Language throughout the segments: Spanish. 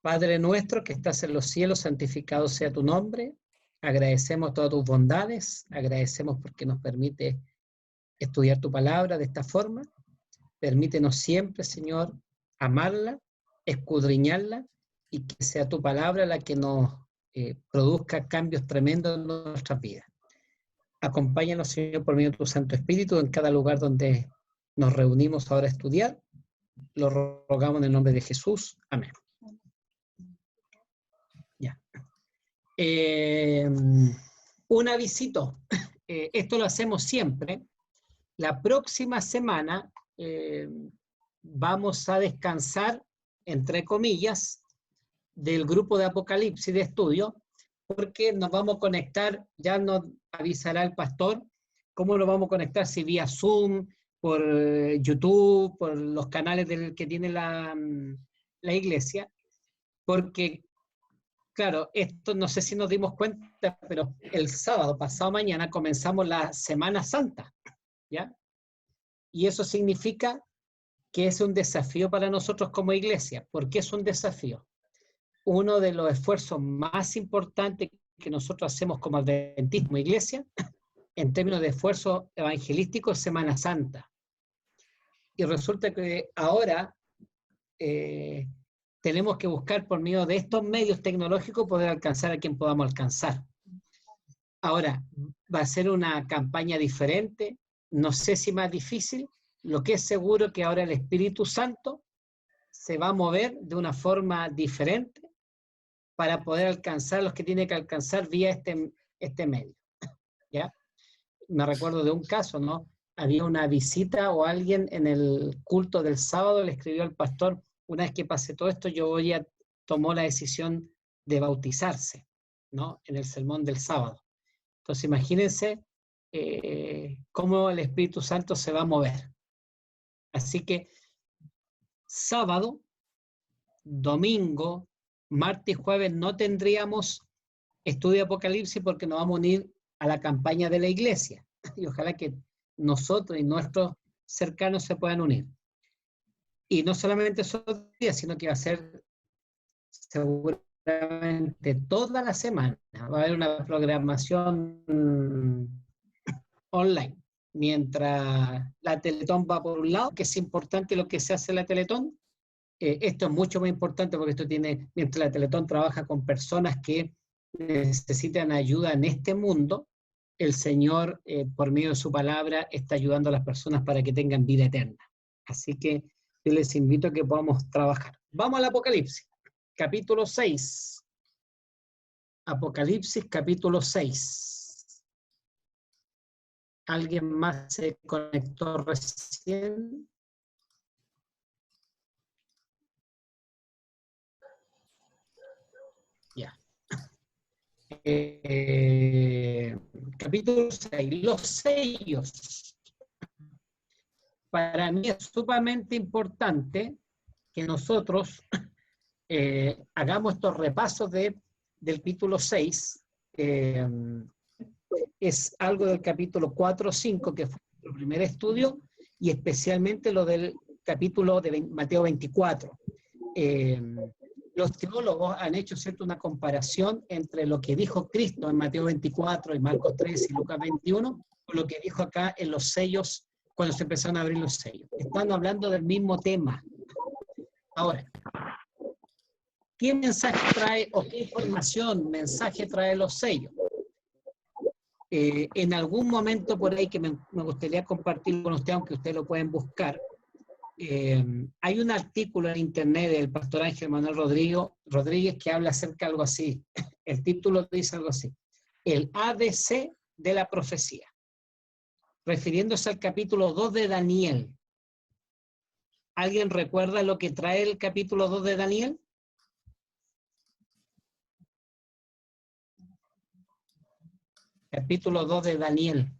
Padre nuestro que estás en los cielos, santificado sea tu nombre. Agradecemos todas tus bondades, agradecemos porque nos permite estudiar tu palabra de esta forma. Permítenos siempre, Señor, amarla, escudriñarla y que sea tu palabra la que nos produzca cambios tremendos en nuestras vidas. Acompáñanos, Señor, por medio de tu Santo Espíritu en cada lugar donde nos reunimos ahora a estudiar. Lo rogamos en el nombre de Jesús. Amén. Ya. Un avisito. Esto lo hacemos siempre. La próxima semana vamos a descansar, entre comillas, del grupo de Apocalipsis de estudio, porque nos vamos a conectar, ya nos avisará el pastor cómo nos vamos a conectar, si vía Zoom, por YouTube, por los canales que tiene la iglesia, porque, claro, esto no sé si nos dimos cuenta, pero el sábado, pasado mañana, comenzamos la Semana Santa, ¿ya? Y eso significa que es un desafío para nosotros como iglesia. ¿Por qué es un desafío? Uno de los esfuerzos más importantes que nosotros hacemos como adventistas, como iglesia, en términos de esfuerzo evangelístico, es Semana Santa. Y resulta que ahora tenemos que buscar por medio de estos medios tecnológicos poder alcanzar a quien podamos alcanzar. Ahora, va a ser una campaña diferente, no sé si más difícil. Lo que es seguro que ahora el Espíritu Santo se va a mover de una forma diferente para poder alcanzar los que tiene que alcanzar vía este medio, ¿ya? Me recuerdo de un caso, ¿no? Había una visita o alguien en el culto del sábado le escribió al pastor: una vez que pase todo esto, tomó la decisión de bautizarse, ¿no? En el sermón del sábado. Entonces imagínense cómo el Espíritu Santo se va a mover. Así que sábado, domingo, martes y jueves no tendríamos estudio de Apocalipsis porque nos vamos a unir a la campaña de la iglesia. Y ojalá que nosotros y nuestros cercanos se puedan unir. Y no solamente esos días, sino que va a ser seguramente toda la semana. Va a haber una programación online. Mientras la Teletón va por un lado, que es importante lo que se hace en la Teletón, esto es mucho más importante porque mientras la Teletón trabaja con personas que necesitan ayuda en este mundo, el Señor, por medio de su palabra, está ayudando a las personas para que tengan vida eterna. Así que yo les invito a que podamos trabajar. Vamos al Apocalipsis, capítulo 6. Apocalipsis, capítulo 6. ¿Alguien más se conectó recién? Ya. Capítulo 6, los sellos. Para mí es sumamente importante que nosotros hagamos estos repasos del capítulo 6. Es algo del capítulo 4 o 5, que fue nuestro primer estudio, y especialmente lo del capítulo de Mateo 24. Los teólogos han hecho, ¿cierto?, una comparación entre lo que dijo Cristo en Mateo 24 y Marcos 3 y Lucas 21 con lo que dijo acá en los sellos, cuando se empezaron a abrir los sellos. Están hablando del mismo tema. Ahora, ¿qué mensaje trae o qué mensaje trae los sellos? En algún momento por ahí que me gustaría compartir con usted, aunque ustedes lo pueden buscar, hay un artículo en internet del pastor Ángel Manuel Rodríguez que habla acerca de algo así. El título dice algo así: el ABC de la profecía, refiriéndose al capítulo 2 de Daniel. ¿Alguien recuerda lo que trae el capítulo 2 de Daniel? Capítulo 2 de Daniel.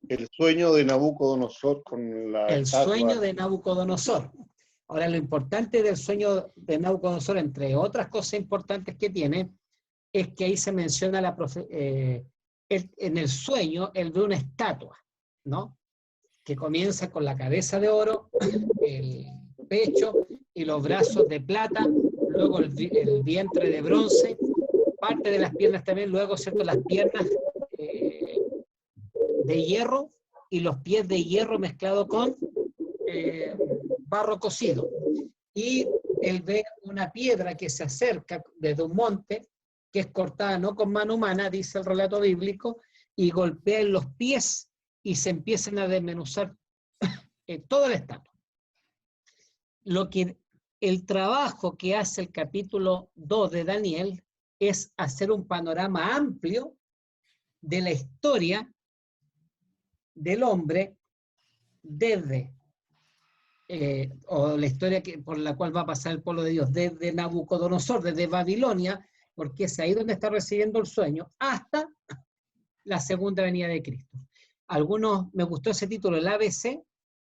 El sueño de Nabucodonosor con la El estatua. sueño de Nabucodonosor. Ahora, lo importante del sueño de Nabucodonosor, entre otras cosas importantes que tiene, es que ahí se menciona en el sueño, él ve una estatua, ¿no? Que comienza con la cabeza de oro, el pecho, y los brazos de plata, luego el vientre de bronce, parte de las piernas también, luego, ¿cierto?, las piernas de hierro y los pies de hierro mezclado con barro cocido. Y él ve una piedra que se acerca desde un monte, que es cortada no con mano humana, dice el relato bíblico, y golpea en los pies y se empiezan a desmenuzar todo el estatua. El trabajo que hace el capítulo 2 de Daniel es hacer un panorama amplio de la historia del hombre desde, o la historia por la cual va a pasar el pueblo de Dios, desde Nabucodonosor, desde Babilonia, porque es ahí donde está recibiendo el sueño, hasta la segunda venida de Cristo. Me gustó ese título, el ABC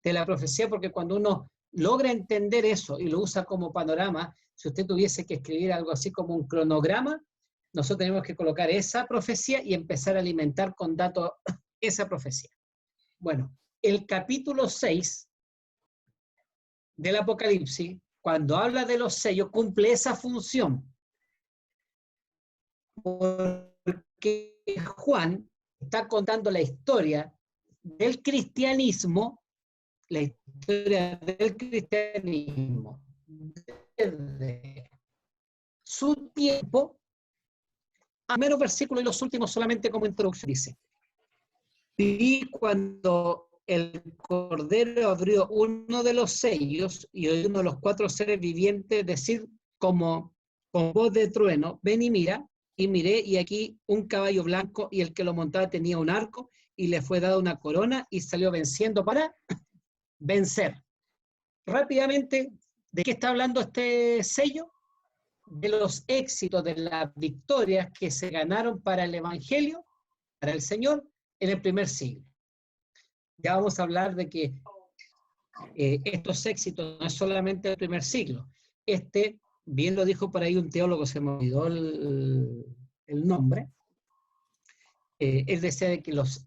de la profecía, porque cuando uno logra entender eso y lo usa como panorama, si usted tuviese que escribir algo así como un cronograma, nosotros tenemos que colocar esa profecía y empezar a alimentar con datos esa profecía. Bueno, el capítulo 6 del Apocalipsis, cuando habla de los sellos, cumple esa función. Porque Juan está contando la historia del cristianismo, desde su tiempo, a menos versículos y los últimos solamente como introducción dice: y cuando el Cordero abrió uno de los sellos y oí uno de los 4 seres vivientes decir como con voz de trueno: ven y mira. Y miré, y aquí un caballo blanco, y el que lo montaba tenía un arco, y le fue dada una corona, y salió venciendo para vencer. Rápidamente, ¿de qué está hablando este sello? De los éxitos, de las victorias que se ganaron para el Evangelio, para el Señor, en el primer siglo. Ya vamos a hablar de que estos éxitos no es solamente el primer siglo. Bien lo dijo por ahí un teólogo, se me olvidó el nombre. Él decía de que los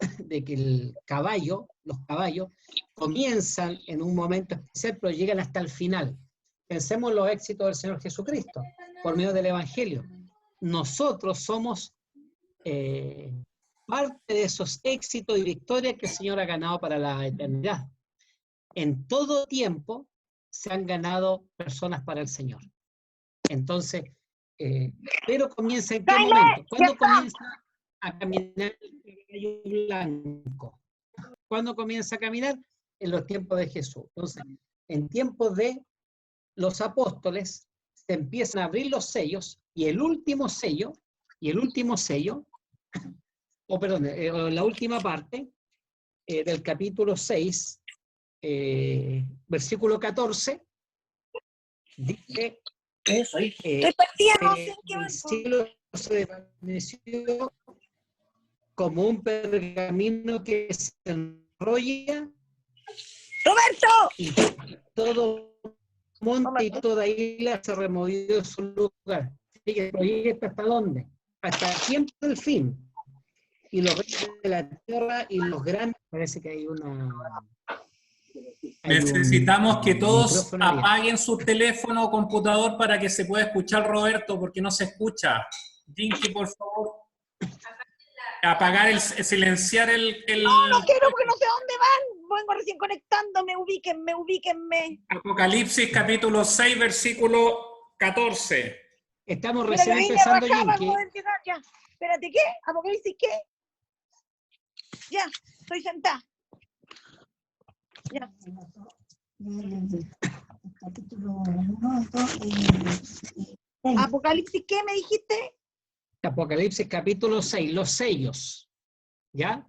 caballos comienzan en un momento especial, pero llegan hasta el final. Pensemos en los éxitos del Señor Jesucristo, por medio del Evangelio. Nosotros somos parte de esos éxitos y victorias que el Señor ha ganado para la eternidad. En todo tiempo se han ganado personas para el Señor. Entonces, pero comienza ¿en qué momento? ¿Cuándo comienza a caminar el caballo blanco? ¿Cuándo comienza a caminar? En los tiempos de Jesús. Entonces, en tiempos de los apóstoles, se empiezan a abrir los sellos, y la última parte del capítulo 6, versículo 14, dice: el cielo se desvaneció como un pergamino que se enrolla, ¡Roberto! y todo monte y toda isla se removió de su lugar. Sigue el proyecto ¿hasta dónde? Hasta el tiempo del fin. Y los reyes de la tierra y los grandes, parece que hay una... Necesitamos que todos apaguen su teléfono o computador para que se pueda escuchar Roberto, porque no se escucha. Jinky, por favor. Apagar, silenciar el... No quiero porque no sé dónde van. Vengo recién conectándome. Ubíquenme. Apocalipsis capítulo 6, versículo 14. Estamos recién empezando, Jinky. Ya. Espérate, ¿qué? ¿Apocalipsis qué? Ya, estoy sentada. Ya. ¿Apocalipsis qué me dijiste? Apocalipsis capítulo 6, los sellos. ¿Ya?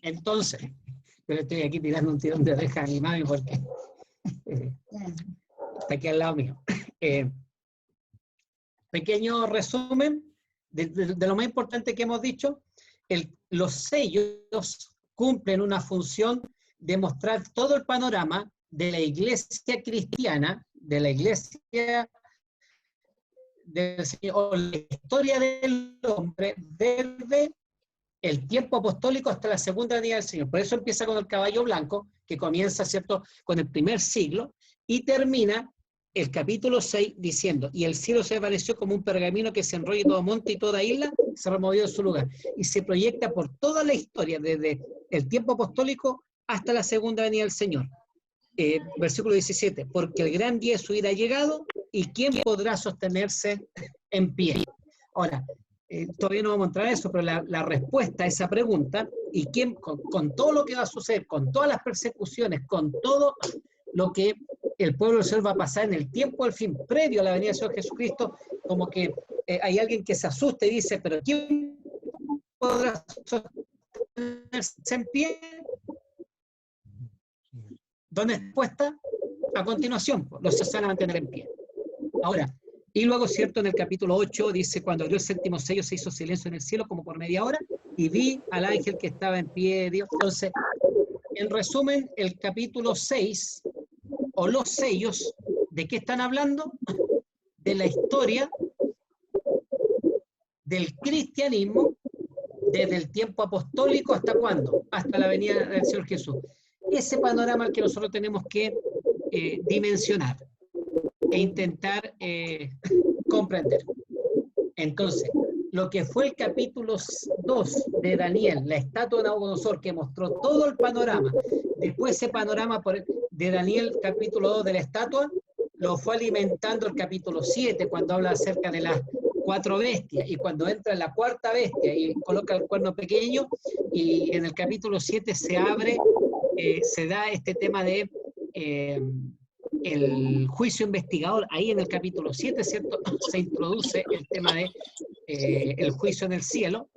Entonces, pero estoy aquí tirando un tirón de oreja a mi mami porque está aquí al lado mío. Pequeño resumen de lo más importante que hemos dicho. Los sellos cumplen una función de mostrar todo el panorama de la iglesia cristiana, de la iglesia del Señor, o la historia del hombre desde el tiempo apostólico hasta la segunda venida del Señor. Por eso empieza con el caballo blanco, que comienza, ¿cierto?, con el primer siglo, y termina el capítulo 6 diciendo, y el cielo se desvaneció como un pergamino que se enrolla, y todo monte y toda isla se removió de su lugar. Y se proyecta por toda la historia, desde el tiempo apostólico hasta la segunda venida del Señor. Versículo 17, porque el gran día de su ira ha llegado, y ¿quién podrá sostenerse en pie? Ahora, todavía no vamos a entrar a eso, pero la respuesta a esa pregunta, y quién, con todo lo que va a suceder, con todas las persecuciones, con todo lo que el pueblo del Señor va a pasar en el tiempo del fin, previo a la venida del Señor Jesucristo, como que hay alguien que se asusta y dice, pero ¿quién podrá sostenerse en pie? ¿Dónde es puesta? A continuación, los se van a mantener en pie. Ahora, y luego, cierto, en el capítulo 8 dice, cuando abrió el séptimo sello se hizo silencio en el cielo como por media hora, y vi al ángel que estaba en pie de Dios. Entonces, en resumen, el capítulo 6, o los sellos, ¿de qué están hablando? De la historia del cristianismo desde el tiempo apostólico hasta ¿cuándo? Hasta la venida del Señor Jesús. Ese panorama al que nosotros tenemos que dimensionar e intentar comprender. Entonces, lo que fue el capítulo 2 de Daniel, la estatua de Nabucodonosor, que mostró todo el panorama, después ese panorama de Daniel, capítulo 2 de la estatua, lo fue alimentando el capítulo 7, cuando habla acerca de las 4 bestias, y cuando entra en la cuarta bestia y coloca el cuerno pequeño, y en el capítulo 7 se abre, se da este tema de el juicio investigador. Ahí en el capítulo 7, ¿cierto?, se introduce el tema de el juicio en el cielo.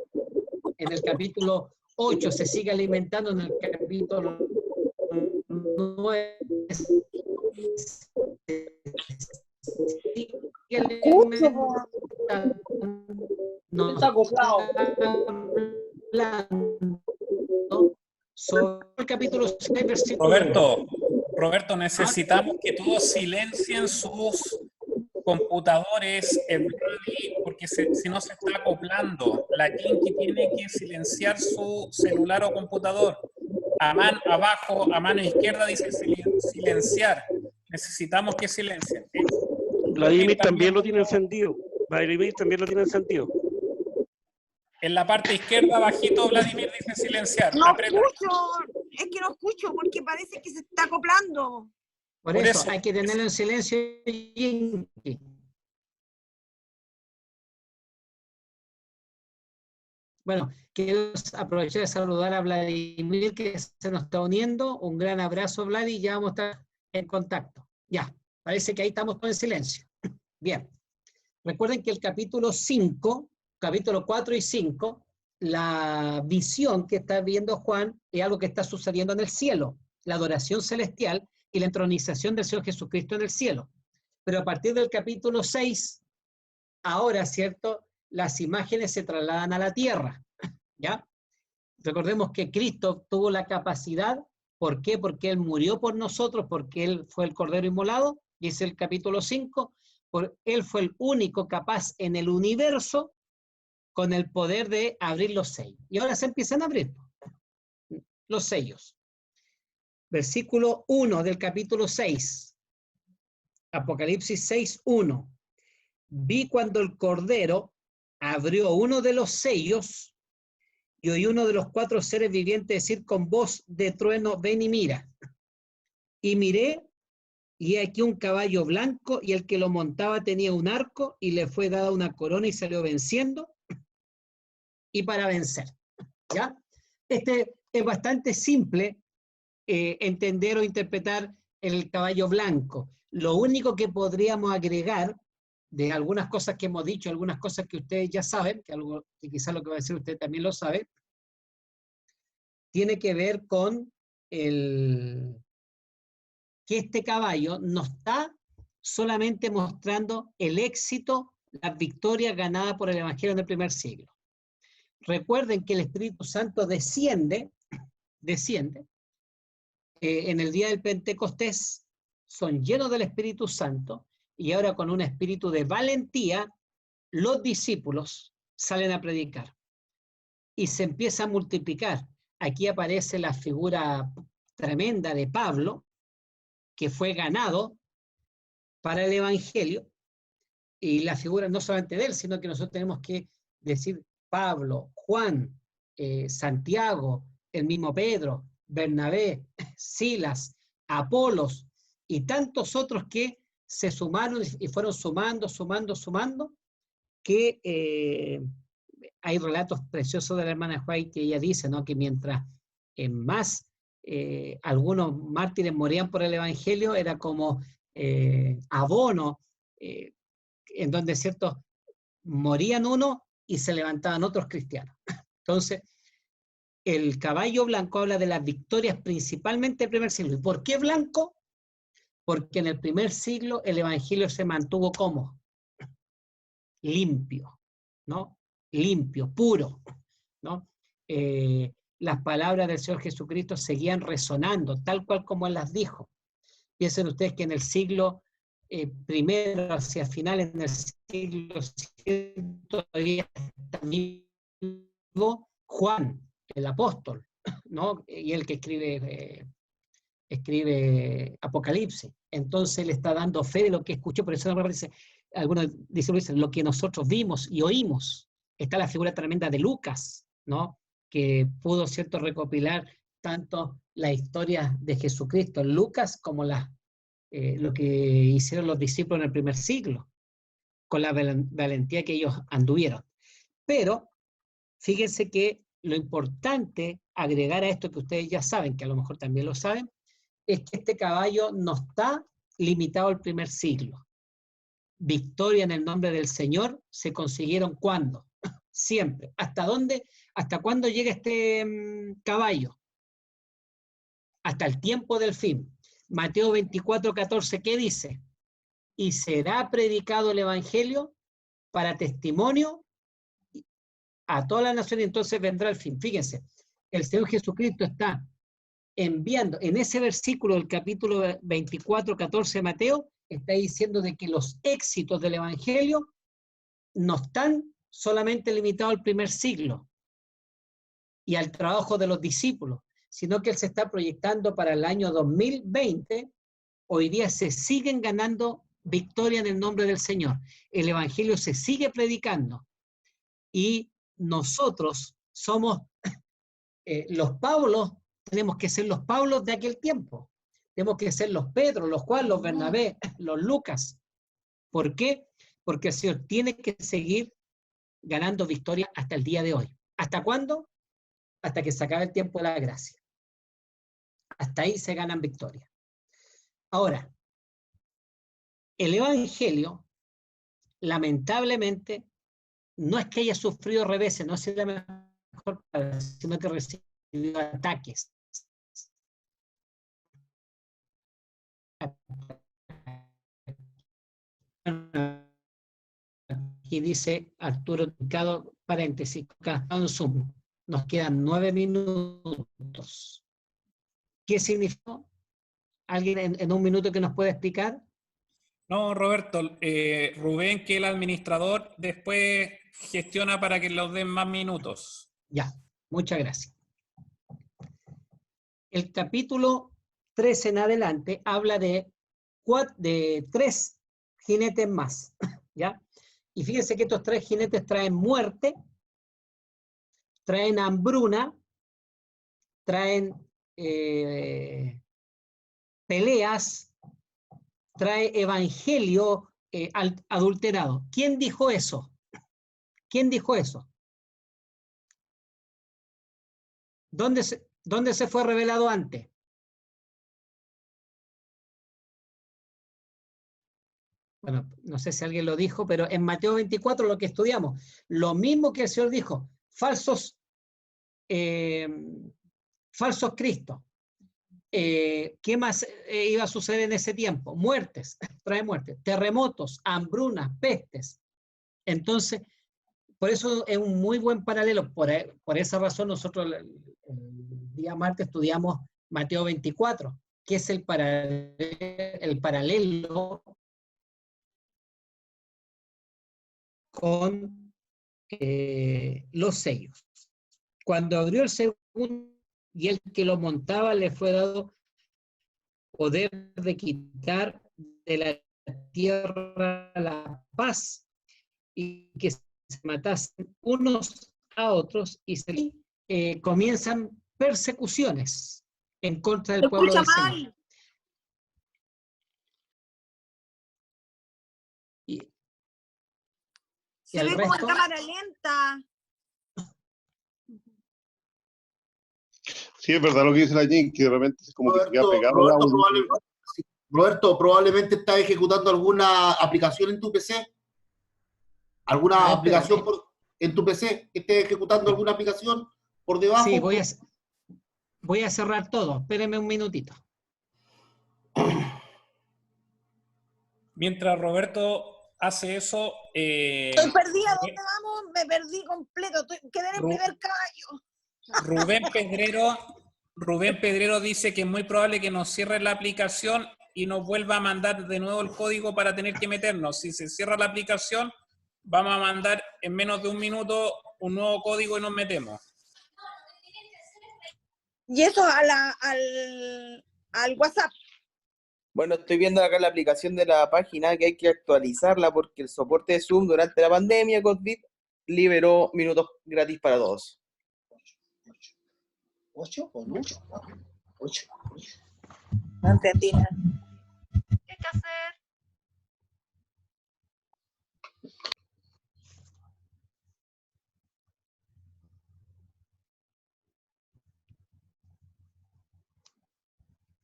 En el capítulo 8 se sigue alimentando, en el capítulo 9 no está acoplado sobre el capítulo 6, versículo Roberto, necesitamos que todos silencien sus computadores, porque si no se está acoplando. La Kinky tiene que silenciar su celular o computador. Abajo, a mano izquierda dice silenciar. Necesitamos que silencien. Vladimir también lo tiene encendido. Vladimir también lo tiene encendido. En la parte izquierda, bajito, Vladimir dice silenciar. No escucho, es que no escucho porque parece que se está acoplando. Por eso hay que tenerlo en silencio. Bueno, quiero aprovechar de saludar a Vladimir, que se nos está uniendo. Un gran abrazo, Vlad, y ya vamos a estar en contacto. Ya, parece que ahí estamos todos en silencio. Bien. Recuerden que el capítulo 5, capítulo 4 y 5, la visión que está viendo Juan es algo que está sucediendo en el cielo, la adoración celestial y la entronización del Señor Jesucristo en el cielo. Pero a partir del capítulo 6, ahora, ¿cierto?, las imágenes se trasladan a la tierra, ¿ya? Recordemos que Cristo tuvo la capacidad, ¿por qué? Porque Él murió por nosotros, porque Él fue el Cordero inmolado, dice el capítulo 5, Él fue el único capaz en el universo con el poder de abrir los sellos. Y ahora se empiezan a abrir los sellos. Versículo 1 del capítulo 6, Apocalipsis 6:1. Vi cuando el Cordero abrió uno de los sellos y oí uno de los 4 seres vivientes decir con voz de trueno, ven y mira. Y miré, y aquí un caballo blanco, y el que lo montaba tenía un arco, y le fue dada una corona y salió venciendo, y para vencer. ¿Ya? Este es bastante simple entender o interpretar el caballo blanco. Lo único que podríamos agregar de algunas cosas que hemos dicho, algunas cosas que ustedes ya saben, que quizás lo que va a decir usted también lo sabe, tiene que ver con que este caballo no está solamente mostrando el éxito, las victorias ganadas por el Evangelio en el primer siglo. Recuerden que el Espíritu Santo desciende en el día del Pentecostés, son llenos del Espíritu Santo, y ahora con un espíritu de valentía, los discípulos salen a predicar. y se empieza a multiplicar. Aquí aparece la figura tremenda de Pablo, que fue ganado para el Evangelio, y la figura no solamente de él, sino que nosotros tenemos que decir Pablo, Juan, Santiago, el mismo Pedro, Bernabé, Silas, Apolos y tantos otros que se sumaron y fueron sumando, que hay relatos preciosos de la hermana White que ella dice, ¿no? Que mientras más algunos mártires morían por el Evangelio, era como abono, en donde ciertos morían unos y se levantaban otros cristianos. Entonces, el caballo blanco habla de las victorias principalmente del primer siglo. ¿Y por qué blanco? Porque en el primer siglo el Evangelio se mantuvo como limpio, ¿no? Limpio, puro, ¿no? Las palabras del Señor Jesucristo seguían resonando, tal cual como Él las dijo. Piensen ustedes que en el siglo primero, hacia finales del siglo VII, todavía está vivo Juan, el apóstol, ¿no? Y el que escribe Apocalipsis. Entonces él está dando fe de lo que escuchó, por eso dice, algunos dicen lo que nosotros vimos y oímos. Está la figura tremenda de Lucas, ¿no? Que pudo, ¿cierto?, recopilar tanto la historia de Jesucristo en Lucas como lo que hicieron los discípulos en el primer siglo, con la valentía que ellos anduvieron. Pero fíjense que lo importante agregar a esto que ustedes ya saben, que a lo mejor también lo saben, es que este caballo no está limitado al primer siglo. Victoria en el nombre del Señor se consiguieron ¿cuándo? Siempre. ¿Hasta dónde? ¿Hasta cuándo llega este caballo? Hasta el tiempo del fin. Mateo 24:14, ¿qué dice? Y será predicado el Evangelio para testimonio a toda la nación y entonces vendrá el fin. Fíjense, el Señor Jesucristo está enviando, en ese versículo del capítulo 24:14 de Mateo, está diciendo de que los éxitos del Evangelio no están solamente limitados al primer siglo y al trabajo de los discípulos, sino que Él se está proyectando para el año 2020. Hoy día se siguen ganando victoria en el nombre del Señor. El Evangelio se sigue predicando y nosotros somos los Pablos, tenemos que ser los Pablos de aquel tiempo. Tenemos que ser los Pedro, los Juan, los Bernabé, los Lucas. ¿Por qué? Porque el Señor tiene que seguir ganando victoria hasta el día de hoy. ¿Hasta cuándo? Hasta que se acabe el tiempo de la gracia. Hasta ahí se ganan victorias. Ahora, el Evangelio, lamentablemente, no es que haya sufrido reveses, no es la mejor palabra, sino que recibió ataques. Aquí dice Arturo Ticado, paréntesis, en Zoom. Nos quedan 9 minutos. ¿Qué significó? ¿Alguien en un minuto que nos pueda explicar? No, Roberto, Rubén, que el administrador, después gestiona para que los den más minutos. Ya, muchas gracias. El capítulo 13 en adelante habla de 3 jinetes más, ¿ya? Y fíjense que estos 3 jinetes traen muerte, traen hambruna, traen peleas, trae evangelio adulterado. ¿Quién dijo eso? ¿Quién dijo eso? ¿Dónde se fue revelado antes? Bueno, no sé si alguien lo dijo, pero en Mateo 24 lo que estudiamos, lo mismo que el Señor dijo, falsos Cristos. ¿Qué más iba a suceder en ese tiempo? Muertes, trae muertes, terremotos, hambrunas, pestes. Entonces, por eso es un muy buen paralelo. Por esa razón nosotros el día martes estudiamos Mateo 24, que es el paralelo con los sellos. Cuando abrió el segundo, y el que lo montaba le fue dado poder de quitar de la tierra la paz, y que se matasen unos a otros, y comienzan persecuciones en contra del Se pueblo escucha del mal. Señor. Y Se el ve como en resto, cámara lenta. Sí, es verdad lo que dice la Jean, que de repente es como que se queda pegado el audio. Roberto, probablemente estás ejecutando alguna aplicación en tu PC. ¿Alguna aplicación en tu PC? ¿Que estés ejecutando alguna aplicación por debajo? sí, voy a cerrar todo. Espérenme un minutito. Mientras Roberto hace eso... Estoy perdida. ¿Dónde vamos? Me perdí completo. Quedé en el primer caballo. Rubén Pedrero dice que es muy probable que nos cierre la aplicación y nos vuelva a mandar de nuevo el código para tener que meternos. Si se cierra la aplicación, vamos a mandar en menos de un minuto un nuevo código y nos metemos. Y eso al WhatsApp. Bueno, estoy viendo acá la aplicación de la página que hay que actualizarla porque el soporte de Zoom durante la pandemia COVID liberó minutos gratis para todos. ¿8 o no? 8. No entendí nada. ¿Qué hay que hacer?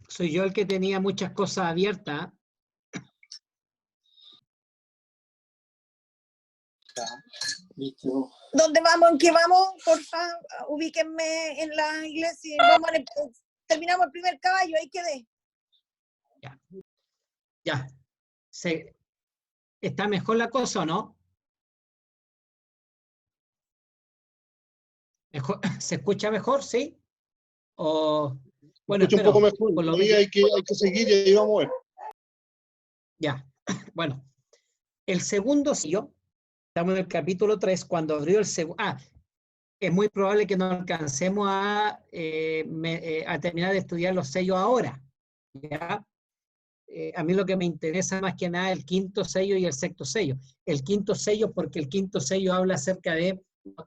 Soy yo el que tenía muchas cosas abiertas. ¿Dónde vamos? ¿En qué vamos? Porfa, ubíquenme en la iglesia. Terminamos el primer caballo, ahí quedé. Ya. ¿Está mejor la cosa o no? ¿Se escucha mejor, sí? O, bueno, Escucha un poco mejor. por lo Ahí menos. hay que seguir y ahí vamos a ver. Ya, bueno. El segundo sello, estamos en el capítulo 3, cuando abrió el segundo... es muy probable que no alcancemos a terminar de estudiar los sellos ahora. ¿Ya? A mí lo que me interesa más que nada es el quinto sello y el sexto sello. El quinto sello, porque el quinto sello habla acerca de,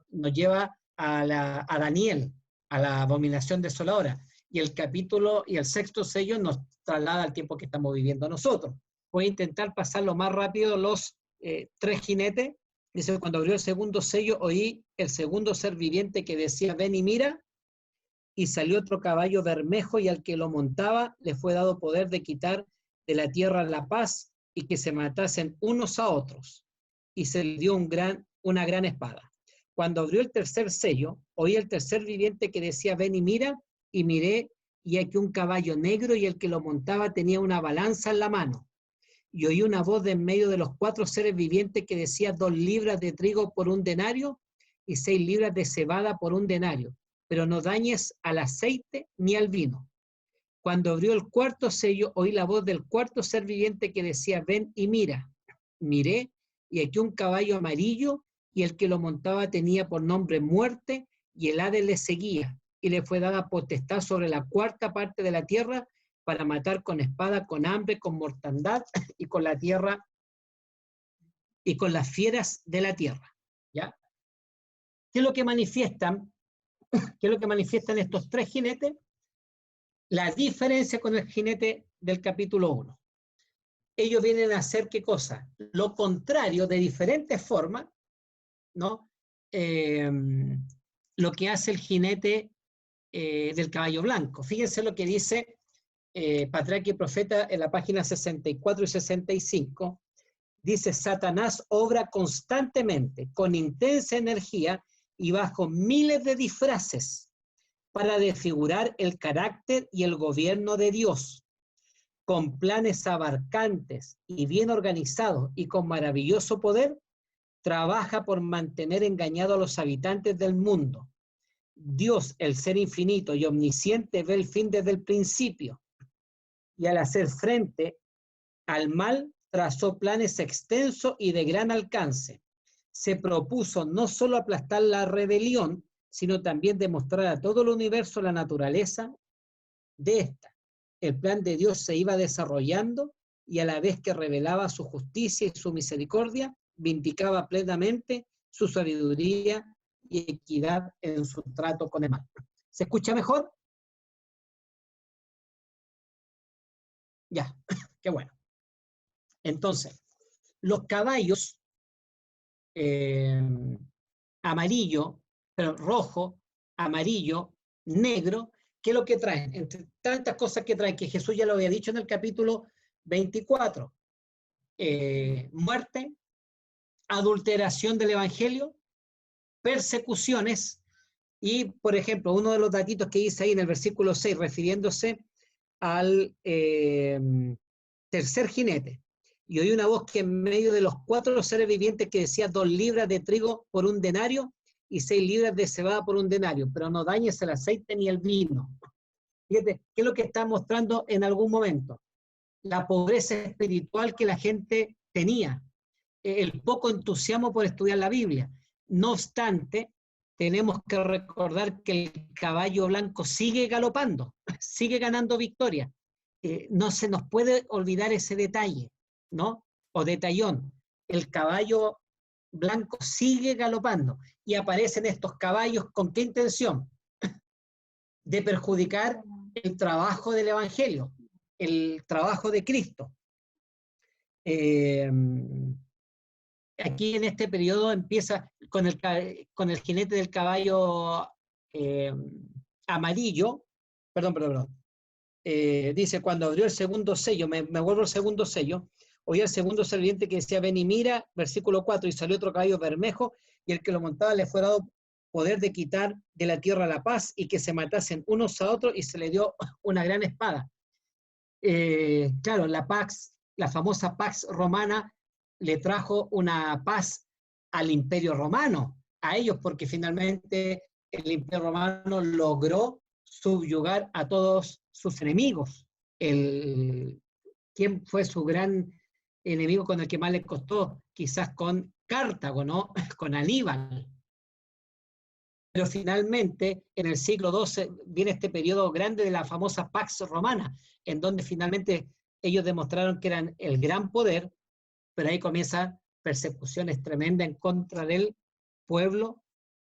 nos lleva a Daniel, a la abominación desoladora. Y el capítulo y el sexto sello nos traslada al tiempo que estamos viviendo nosotros. Voy a intentar pasar lo más rápido los 3 jinetes. Dice, cuando abrió el segundo sello, oí el segundo ser viviente que decía, ven y mira, y salió otro caballo bermejo, y al que lo montaba le fue dado poder de quitar de la tierra la paz, y que se matasen unos a otros, y se le dio una gran espada. Cuando abrió el tercer sello, oí el tercer viviente que decía, ven y mira, y miré, y aquí un caballo negro, y el que lo montaba tenía una balanza en la mano. Y oí una voz de en medio de los 4 seres vivientes que decía 2 libras de trigo por 1 denario y 6 libras de cebada por 1 denario, pero no dañes al aceite ni al vino. Cuando abrió el cuarto sello, oí la voz del cuarto ser viviente que decía, ven y mira. Miré, y aquí un caballo amarillo, y el que lo montaba tenía por nombre Muerte, y el Hades le seguía, y le fue dada potestad sobre la cuarta parte de la tierra, para matar con espada, con hambre, con mortandad, y con la tierra, y con las fieras de la tierra. ¿Ya? ¿Qué es lo que manifiestan? ¿Qué es lo que manifiestan estos 3 jinetes? La diferencia con el jinete del capítulo 1. Ellos vienen a hacer ¿qué cosa? Lo contrario de diferentes formas, ¿no? Lo que hace el jinete del caballo blanco. Fíjense lo que dice Patriarca y Profeta en la página 64 y 65. Dice, Satanás obra constantemente, con intensa energía y bajo miles de disfraces, para desfigurar el carácter y el gobierno de Dios. Con planes abarcantes y bien organizados y con maravilloso poder, trabaja por mantener engañado a los habitantes del mundo. Dios, el ser infinito y omnisciente, ve el fin desde el principio, y al hacer frente al mal, trazó planes extensos y de gran alcance. Se propuso no solo aplastar la rebelión, sino también de mostrar a todo el universo la naturaleza de esta. El plan de Dios se iba desarrollando y a la vez que revelaba su justicia y su misericordia, vindicaba plenamente su sabiduría y equidad en su trato con el mal. ¿Se escucha mejor? Ya, qué bueno. Entonces, los caballos amarillo, pero rojo, amarillo, negro, ¿qué es lo que traen? Entre tantas cosas que traen, que Jesús ya lo había dicho en el capítulo 24, muerte, adulteración del evangelio, persecuciones, y por ejemplo, uno de los datitos que dice ahí en el versículo 6, refiriéndose al tercer jinete, y oí una voz que en medio de los 4 seres vivientes que decía 2 libras de trigo por un denario y 6 libras de cebada por un denario, pero no dañes el aceite ni el vino. Fíjate, ¿qué es lo que está mostrando en algún momento? La pobreza espiritual que la gente tenía, el poco entusiasmo por estudiar la Biblia. No obstante, tenemos que recordar que el caballo blanco sigue galopando, sigue ganando victoria. No se nos puede olvidar ese detalle, ¿no? O detallón. El caballo blanco sigue galopando y aparecen estos caballos ¿con qué intención? De perjudicar el trabajo del Evangelio, el trabajo de Cristo. Aquí en este periodo empieza con el jinete del caballo amarillo, perdón. Dice, cuando abrió el segundo sello, me vuelvo al segundo sello, oí al segundo serviente que decía, ven y mira, versículo 4, y salió otro caballo bermejo, y el que lo montaba le fue dado poder de quitar de la tierra la paz, y que se matasen unos a otros, y se le dio una gran espada. Claro, la Pax, la famosa Pax Romana, le trajo una paz al Imperio Romano, a ellos, porque finalmente el Imperio Romano logró subyugar a todos sus enemigos. ¿Quién fue su gran enemigo con el que más le costó? Quizás con Cartago, ¿no? Con Aníbal. Pero finalmente, en el siglo XII, viene este periodo grande de la famosa Pax Romana, en donde finalmente ellos demostraron que eran el gran poder, pero ahí comienzan persecuciones tremendas en contra del pueblo